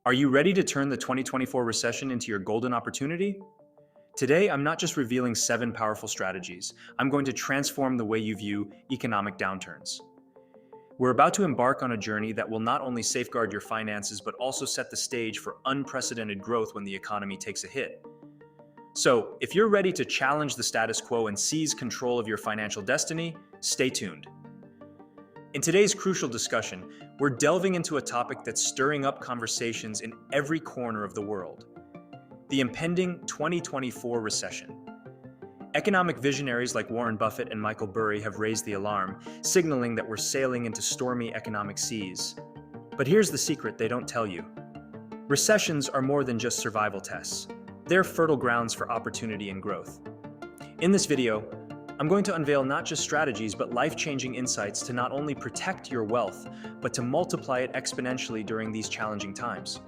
Are you ready to turn the 2024 recession into your golden opportunity? Today, I'm not just revealing 7 powerful strategies. I'm going to transform the way you view economic downturns. We're about to embark on a journey that will not only safeguard your finances, but also set the stage for unprecedented growth when the economy takes a hit. So, if you're ready to challenge the status quo and seize control of your financial destiny, stay tuned. In today's crucial discussion, we're delving into a topic that's stirring up conversations in every corner of the world: the impending 2024 recession. Economic visionaries like Warren Buffett and Michael Burry have raised the alarm, signaling that we're sailing into stormy economic seas. But here's the secret they don't tell you. Recessions are more than just survival tests. They're fertile grounds for opportunity and growth. In this video, I'm going to unveil not just strategies, but life-changing insights to not only protect your wealth, but to multiply it exponentially during these challenging times.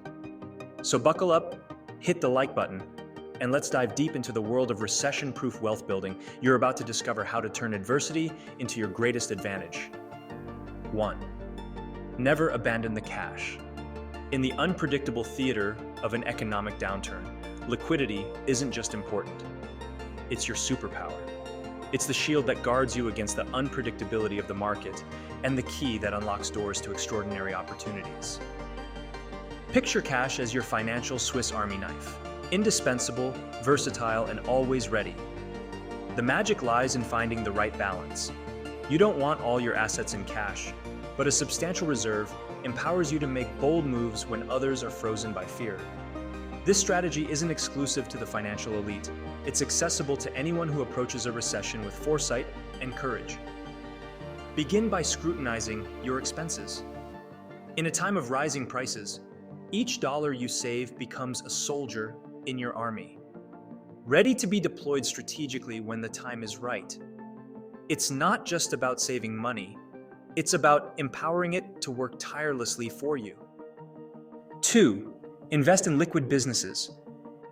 So buckle up, hit the like button, and let's dive deep into the world of recession-proof wealth building. You're about to discover how to turn adversity into your greatest advantage. 1. Never abandon the cash. In the unpredictable theater of an economic downturn, liquidity isn't just important. It's your superpower. It's the shield that guards you against the unpredictability of the market and the key that unlocks doors to extraordinary opportunities. Picture cash as your financial Swiss Army knife. Indispensable, versatile, and always ready. The magic lies in finding the right balance. You don't want all your assets in cash, but a substantial reserve empowers you to make bold moves when others are frozen by fear. This strategy isn't exclusive to the financial elite. It's accessible to anyone who approaches a recession with foresight and courage. Begin by scrutinizing your expenses. In a time of rising prices, each dollar you save becomes a soldier in your army, ready to be deployed strategically when the time is right. It's not just about saving money, it's about empowering it to work tirelessly for you. 2. Invest in liquid businesses.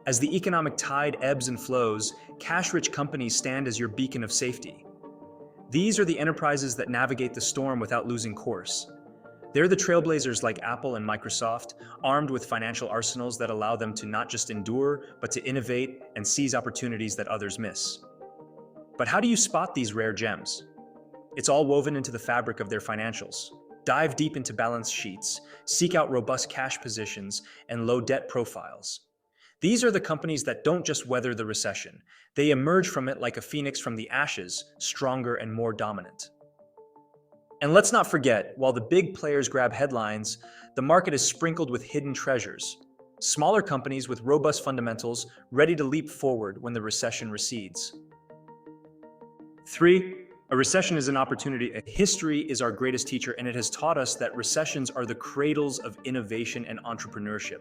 As the economic tide ebbs and flows, cash-rich companies stand as your beacon of safety. These are the enterprises that navigate the storm without losing course. They're the trailblazers like Apple and Microsoft, armed with financial arsenals that allow them to not just endure, but to innovate and seize opportunities that others miss. But how do you spot these rare gems? It's all woven into the fabric of their financials. Dive deep into balance sheets, seek out robust cash positions, and low debt profiles. These are the companies that don't just weather the recession. They emerge from it like a phoenix from the ashes, stronger and more dominant. And let's not forget, while the big players grab headlines, the market is sprinkled with hidden treasures. Smaller companies with robust fundamentals, ready to leap forward when the recession recedes. 3. A recession is an opportunity. History is our greatest teacher, and it has taught us that recessions are the cradles of innovation and entrepreneurship.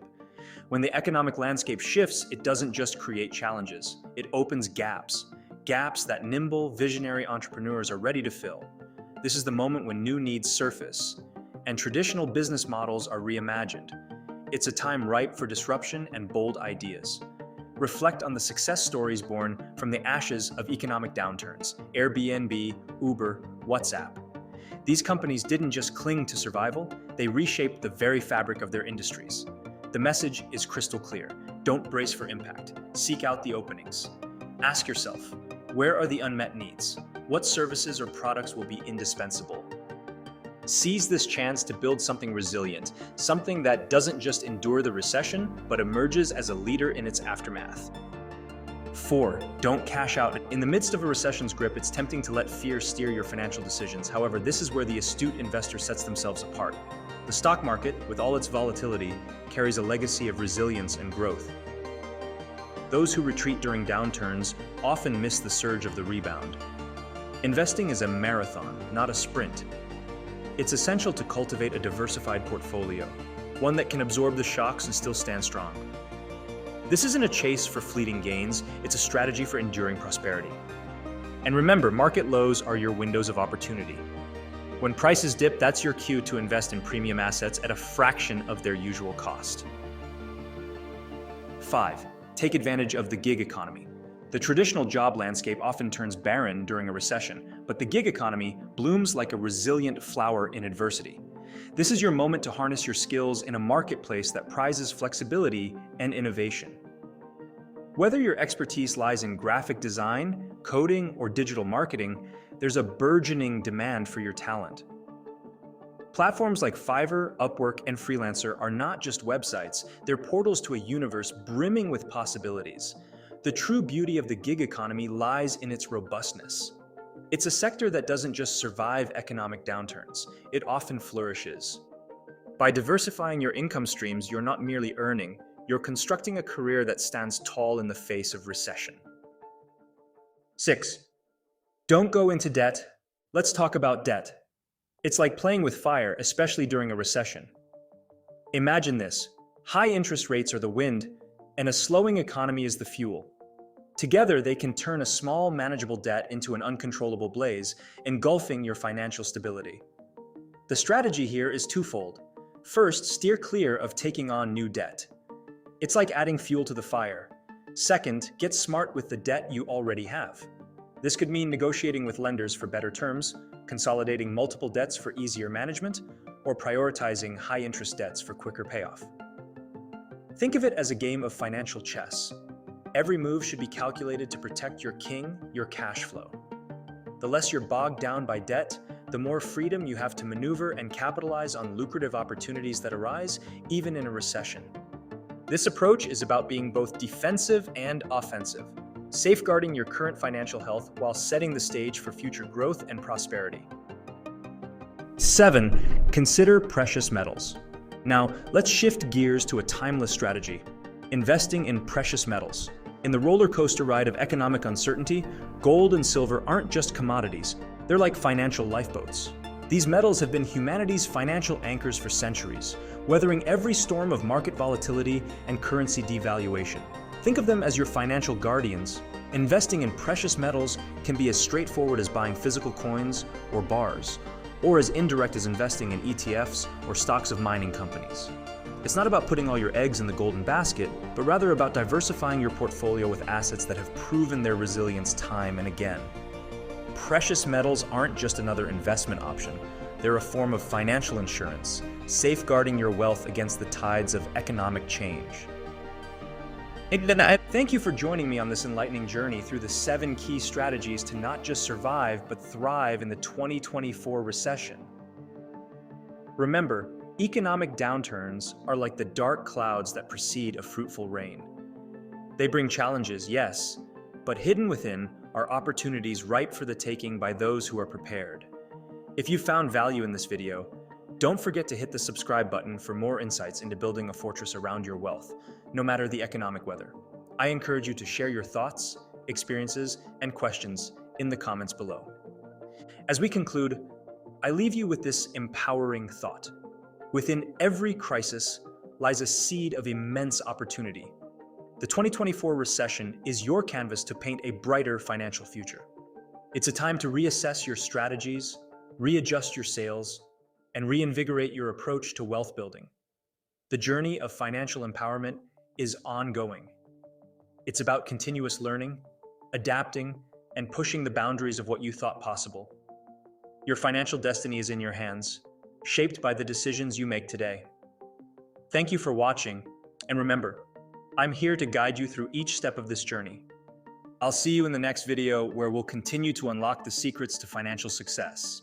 When the economic landscape shifts, it doesn't just create challenges. It opens gaps that nimble, visionary entrepreneurs are ready to fill. This is the moment when new needs surface, and traditional business models are reimagined. It's a time ripe for disruption and bold ideas. Reflect on the success stories born from the ashes of economic downturns: Airbnb, Uber, WhatsApp. These companies didn't just cling to survival, they reshaped the very fabric of their industries. The message is crystal clear. Don't brace for impact. Seek out the openings. Ask yourself, where are the unmet needs? What services or products will be indispensable? Seize this chance to build something resilient, something that doesn't just endure the recession, but emerges as a leader in its aftermath. 4. Don't cash out. In the midst of a recession's grip, it's tempting to let fear steer your financial decisions. However, this is where the astute investor sets themselves apart. The stock market, with all its volatility, carries a legacy of resilience and growth. Those who retreat during downturns often miss the surge of the rebound. Investing is a marathon, not a sprint. It's essential to cultivate a diversified portfolio, one that can absorb the shocks and still stand strong. This isn't a chase for fleeting gains, it's a strategy for enduring prosperity. And remember, market lows are your windows of opportunity. When prices dip, that's your cue to invest in premium assets at a fraction of their usual cost. 5. Take advantage of the gig economy. The traditional job landscape often turns barren during a recession, but the gig economy blooms like a resilient flower in adversity. This is your moment to harness your skills in a marketplace that prizes flexibility and innovation. Whether your expertise lies in graphic design, coding, or digital marketing, there's a burgeoning demand for your talent. Platforms like Fiverr, Upwork, and Freelancer are not just websites, they're portals to a universe brimming with possibilities. The true beauty of the gig economy lies in its robustness. It's a sector that doesn't just survive economic downturns, it often flourishes. By diversifying your income streams, you're not merely earning, you're constructing a career that stands tall in the face of recession. 6. Don't go into debt. Let's talk about debt. It's like playing with fire, especially during a recession. Imagine this: high interest rates are the wind, and a slowing economy is the fuel. Together, they can turn a small, manageable debt into an uncontrollable blaze, engulfing your financial stability. The strategy here is twofold. First, steer clear of taking on new debt. It's like adding fuel to the fire. Second, get smart with the debt you already have. This could mean negotiating with lenders for better terms, consolidating multiple debts for easier management, or prioritizing high-interest debts for quicker payoff. Think of it as a game of financial chess. Every move should be calculated to protect your king, your cash flow. The less you're bogged down by debt, the more freedom you have to maneuver and capitalize on lucrative opportunities that arise, even in a recession. This approach is about being both defensive and offensive, safeguarding your current financial health while setting the stage for future growth and prosperity. 7. Consider precious metals. Now, let's shift gears to a timeless strategy: investing in precious metals. In the roller coaster ride of economic uncertainty, gold and silver aren't just commodities, they're like financial lifeboats. These metals have been humanity's financial anchors for centuries, weathering every storm of market volatility and currency devaluation. Think of them as your financial guardians. Investing in precious metals can be as straightforward as buying physical coins or bars, or as indirect as investing in ETFs or stocks of mining companies. It's not about putting all your eggs in the golden basket, but rather about diversifying your portfolio with assets that have proven their resilience time and again. Precious metals aren't just another investment option. They're a form of financial insurance, safeguarding your wealth against the tides of economic change. Thank you for joining me on this enlightening journey through the 7 key strategies to not just survive, but thrive in the 2024 recession. Remember, economic downturns are like the dark clouds that precede a fruitful rain. They bring challenges, yes, but hidden within are opportunities ripe for the taking by those who are prepared. If you found value in this video, don't forget to hit the subscribe button for more insights into building a fortress around your wealth, no matter the economic weather. I encourage you to share your thoughts, experiences, and questions in the comments below. As we conclude, I leave you with this empowering thought. Within every crisis lies a seed of immense opportunity. The 2024 recession is your canvas to paint a brighter financial future. It's a time to reassess your strategies, readjust your sails, and reinvigorate your approach to wealth building. The journey of financial empowerment is ongoing. It's about continuous learning, adapting, and pushing the boundaries of what you thought possible. Your financial destiny is in your hands, shaped by the decisions you make today. Thank you for watching, and remember, I'm here to guide you through each step of this journey. I'll see you in the next video where we'll continue to unlock the secrets to financial success.